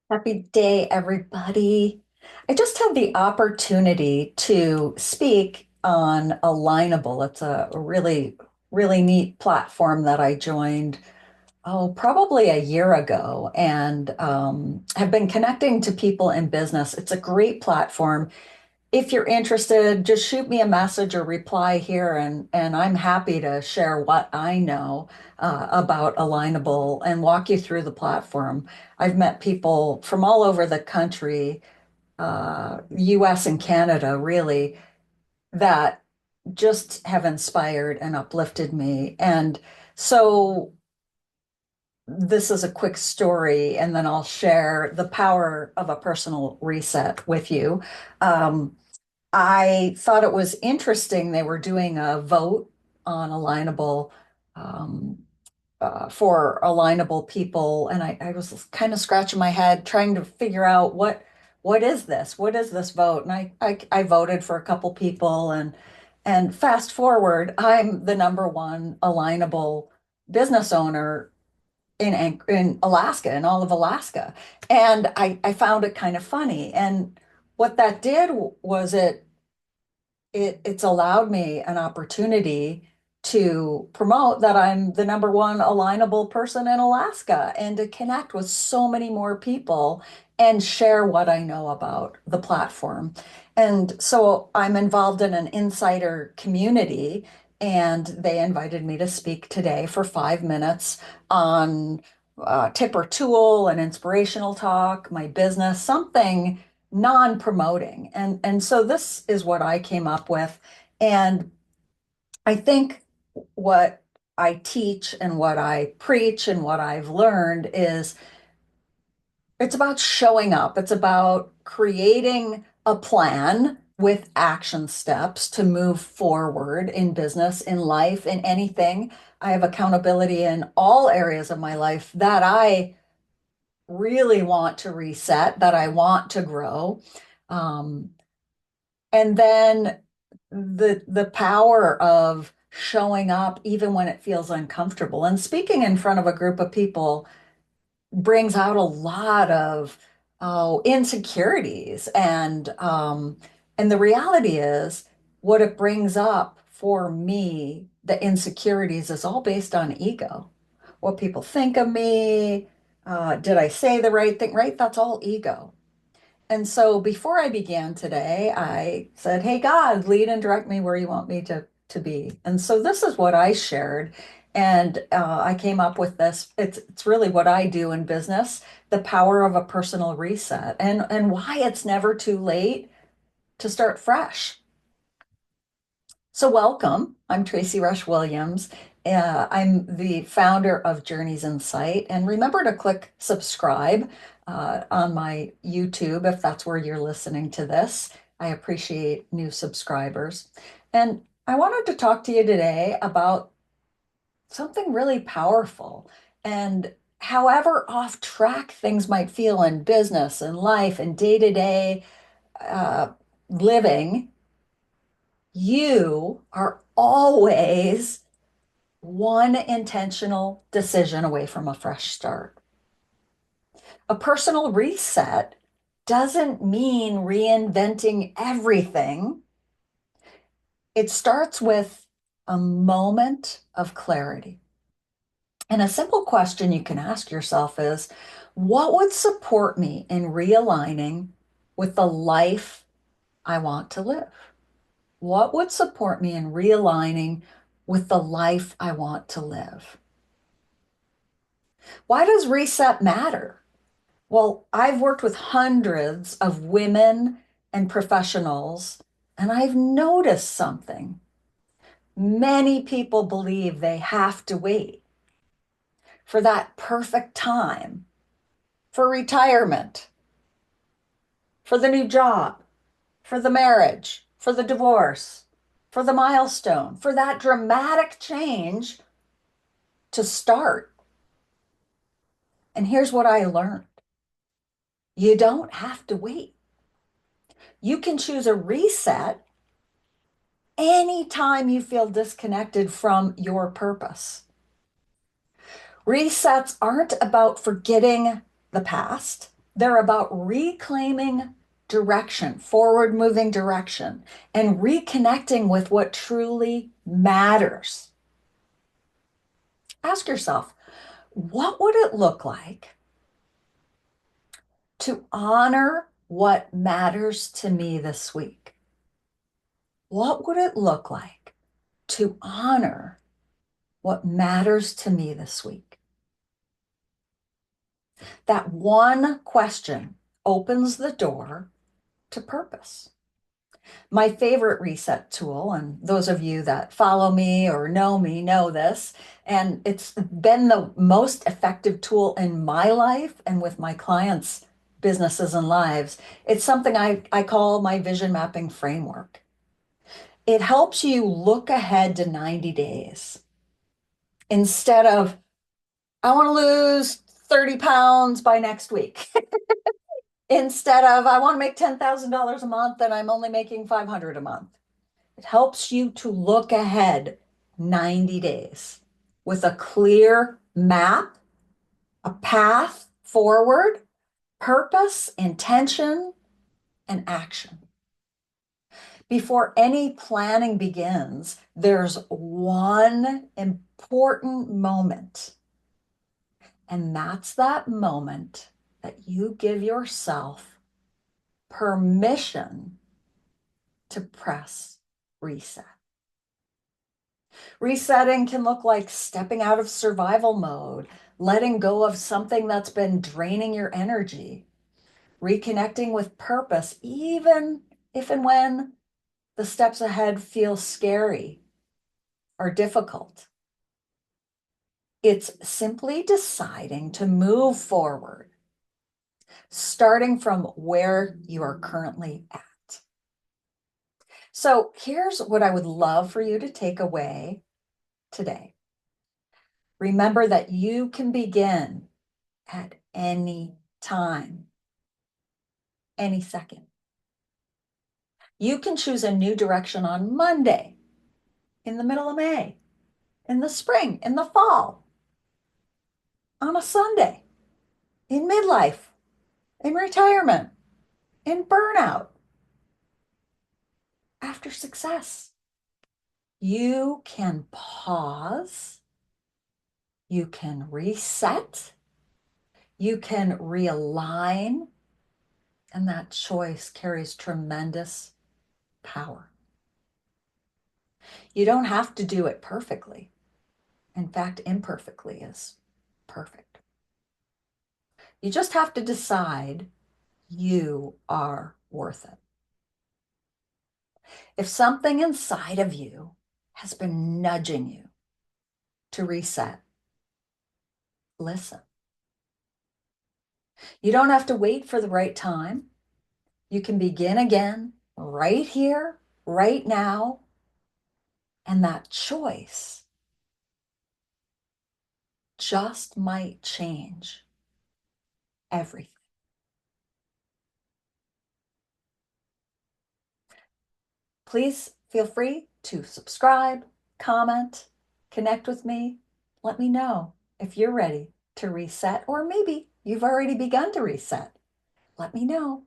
Happy day, everybody. I just had the opportunity to speak on Alignable. It's a really neat platform that I joined, probably a year ago, and have been connecting to people in business. It's a great platform. If you're interested, just shoot me a message or reply here, and I'm happy to share what I know about Alignable and walk you through the platform. I've met people from all over the country, US and Canada, really, that just have inspired and uplifted me. And so this is a quick story, and then I'll share the power of a personal reset with you. Um, I thought it was interesting they were doing a vote on alignable um, for alignable people, and I was kind of scratching my head trying to figure out what is this? What is this vote? And I voted for a couple people, and fast forward, I'm the number one alignable business owner in Alaska, in all of Alaska, and I found it kind of funny. And what that did was it's allowed me an opportunity to promote that I'm the number one alignable person in Alaska and to connect with so many more people and share what I know about the platform. And so I'm involved in an insider community, and they invited me to speak today for 5 minutes on tip or tool, an inspirational talk, my business, something non-promoting. And so this is what I came up with. And I think what I teach and what I preach and what I've learned is it's about showing up. It's about creating a plan with action steps to move forward in business, in life, in anything. I have accountability in all areas of my life that I really want to reset, that I want to grow. Um, And then the power of showing up even when it feels uncomfortable. And speaking in front of a group of people brings out a lot of insecurities. And the reality is what it brings up for me, the insecurities is all based on ego. What people think of me, did I say the right thing? Right? That's all ego. And so before I began today, I said, "Hey, God, lead and direct me where you want me to be." And so this is what I shared. And I came up with this. It's really what I do in business, the power of a personal reset, and why it's never too late to start fresh. So, welcome. I'm Tracy Rush Williams. I'm the founder of Journeys in Sight. And remember to click subscribe on my YouTube if that's where you're listening to this. I appreciate new subscribers. And I wanted to talk to you today about something really powerful. And however off track things might feel in business and life and day to day living, you are always one intentional decision away from a fresh start. A personal reset doesn't mean reinventing everything. It starts with a moment of clarity. And a simple question you can ask yourself is, what would support me in realigning with the life I want to live? What would support me in realigning with the life I want to live? Why does reset matter? Well, I've worked with hundreds of women and professionals, and I've noticed something. Many people believe they have to wait for that perfect time, for retirement, for the new job, for the marriage, for the divorce, for the milestone, for that dramatic change to start. And here's what I learned. You don't have to wait. You can choose a reset anytime you feel disconnected from your purpose. Resets aren't about forgetting the past. They're about reclaiming direction, forward moving direction, and reconnecting with what truly matters. Ask yourself, what would it look like to honor what matters to me this week? What would it look like to honor what matters to me this week? That one question opens the door to purpose. My favorite reset tool, and those of you that follow me or know me know this, and it's been the most effective tool in my life and with my clients' businesses and lives. It's something I call my vision mapping framework. It helps you look ahead to 90 days instead of, I want to lose 30 pounds by next week. Instead of, I want to make $10,000 a month and I'm only making 500 a month. It helps you to look ahead 90 days with a clear map, a path forward, purpose, intention, and action. Before any planning begins, there's one important moment, and that's that moment that you give yourself permission to press reset. Resetting can look like stepping out of survival mode, letting go of something that's been draining your energy, reconnecting with purpose, even if and when the steps ahead feel scary or difficult. It's simply deciding to move forward, starting from where you are currently at. So here's what I would love for you to take away today. Remember that you can begin at any time, any second. You can choose a new direction on Monday, in the middle of May, in the spring, in the fall, on a Sunday, in midlife, in retirement, in burnout, after success. You can pause, you can reset, you can realign, and that choice carries tremendous power. You don't have to do it perfectly. In fact, imperfectly is perfect. You just have to decide you are worth it. If something inside of you has been nudging you to reset, listen. You don't have to wait for the right time. You can begin again right here, right now. And that choice just might change everything. Please feel free to subscribe, comment, connect with me. Let me know if you're ready to reset, or maybe you've already begun to reset. Let me know.